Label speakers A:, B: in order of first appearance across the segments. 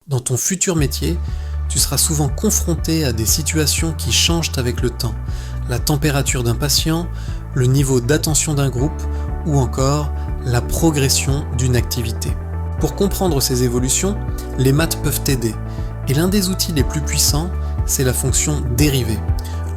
A: Dans ton futur métier, tu seras souvent confronté à des situations qui changent avec le temps, la température d'un patient, le niveau d'attention d'un groupe ou encore la progression d'une activité. Pour comprendre ces évolutions, les maths peuvent t'aider et l'un des outils les plus puissants, c'est la fonction dérivée.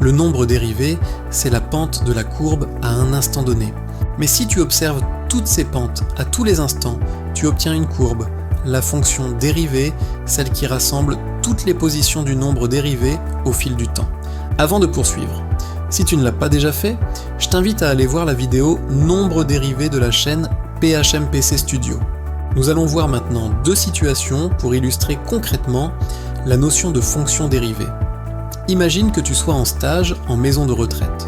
A: Le nombre dérivé, c'est la pente de la courbe à un instant donné. Mais si tu observes toutes ces pentes à tous les instants, tu obtiens une courbe. La fonction dérivée, celle qui rassemble toutes les positions du nombre dérivé au fil du temps. Avant de poursuivre, si tu ne l'as pas déjà fait, je t'invite à aller voir la vidéo Nombre dérivé de la chaîne PHMPC Studio. Nous allons voir maintenant deux situations pour illustrer concrètement la notion de fonction dérivée. Imagine que tu sois en stage en maison de retraite.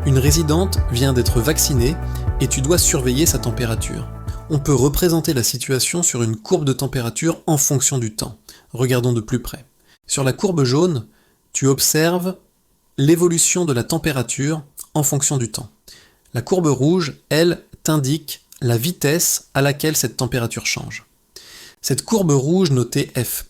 A: Une résidente vient d'être vaccinée et tu dois surveiller sa température. On peut représenter la situation sur une courbe de température en fonction du temps. Regardons de plus près. Sur la courbe jaune, tu observes l'évolution de la température en fonction du temps. La courbe rouge, elle, t'indique la vitesse à laquelle cette température change. Cette courbe rouge notée f'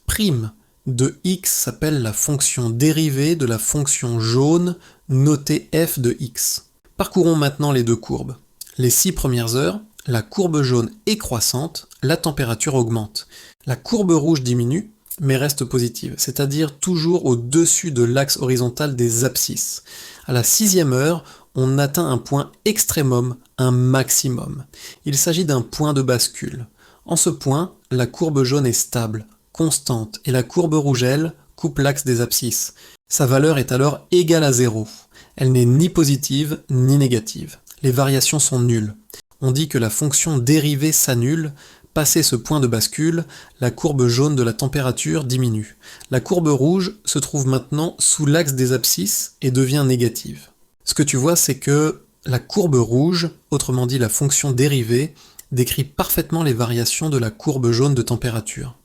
A: de x s'appelle la fonction dérivée de la fonction jaune notée f de x. Parcourons maintenant les deux courbes. Les 6 premières heures, la courbe jaune est croissante, la température augmente. La courbe rouge diminue, mais reste positive, c'est-à-dire toujours au-dessus de l'axe horizontal des abscisses. À la 6e heure, on atteint un point extrémum, un maximum. Il s'agit d'un point de bascule. En ce point, la courbe jaune est stable, constante, et la courbe rouge, elle, coupe l'axe des abscisses. Sa valeur est alors égale à 0. Elle n'est ni positive ni négative. Les variations sont nulles. On dit que la fonction dérivée s'annule. Passé ce point de bascule, la courbe jaune de la température diminue. La courbe rouge se trouve maintenant sous l'axe des abscisses et devient négative. Ce que tu vois, c'est que la courbe rouge, autrement dit la fonction dérivée, décrit parfaitement les variations de la courbe jaune de température.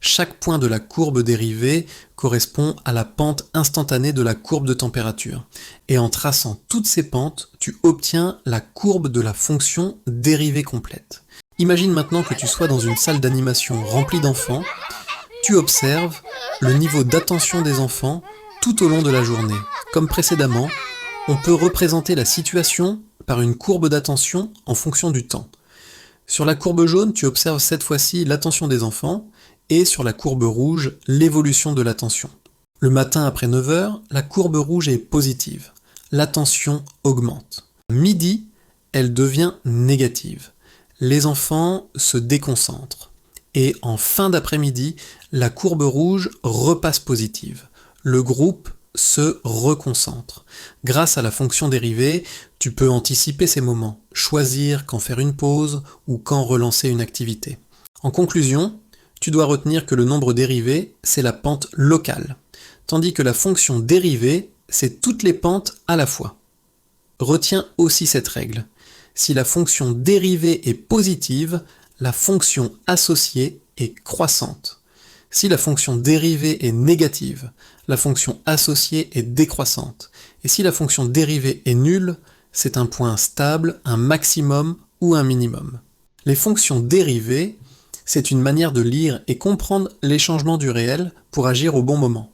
A: Chaque point de la courbe dérivée correspond à la pente instantanée de la courbe de température. Et en traçant toutes ces pentes, tu obtiens la courbe de la fonction dérivée complète. Imagine maintenant que tu sois dans une salle d'animation remplie d'enfants. Tu observes le niveau d'attention des enfants tout au long de la journée. Comme précédemment, on peut représenter la situation par une courbe d'attention en fonction du temps. Sur la courbe jaune, tu observes cette fois-ci l'attention des enfants, et sur la courbe rouge, l'évolution de l'attention. Le matin après 9h, la courbe rouge est positive. L'attention augmente. À midi, elle devient négative. Les enfants se déconcentrent. Et en fin d'après-midi, la courbe rouge repasse positive. Le groupe se reconcentre. Grâce à la fonction dérivée, tu peux anticiper ces moments, choisir quand faire une pause ou quand relancer une activité. En conclusion, tu dois retenir que le nombre dérivé, c'est la pente locale, tandis que la fonction dérivée, c'est toutes les pentes à la fois. Retiens aussi cette règle. Si la fonction dérivée est positive, la fonction associée est croissante. Si la fonction dérivée est négative, la fonction associée est décroissante. Et si la fonction dérivée est nulle, c'est un point stable, un maximum ou un minimum. Les fonctions dérivées, c'est une manière de lire et comprendre les changements du réel pour agir au bon moment.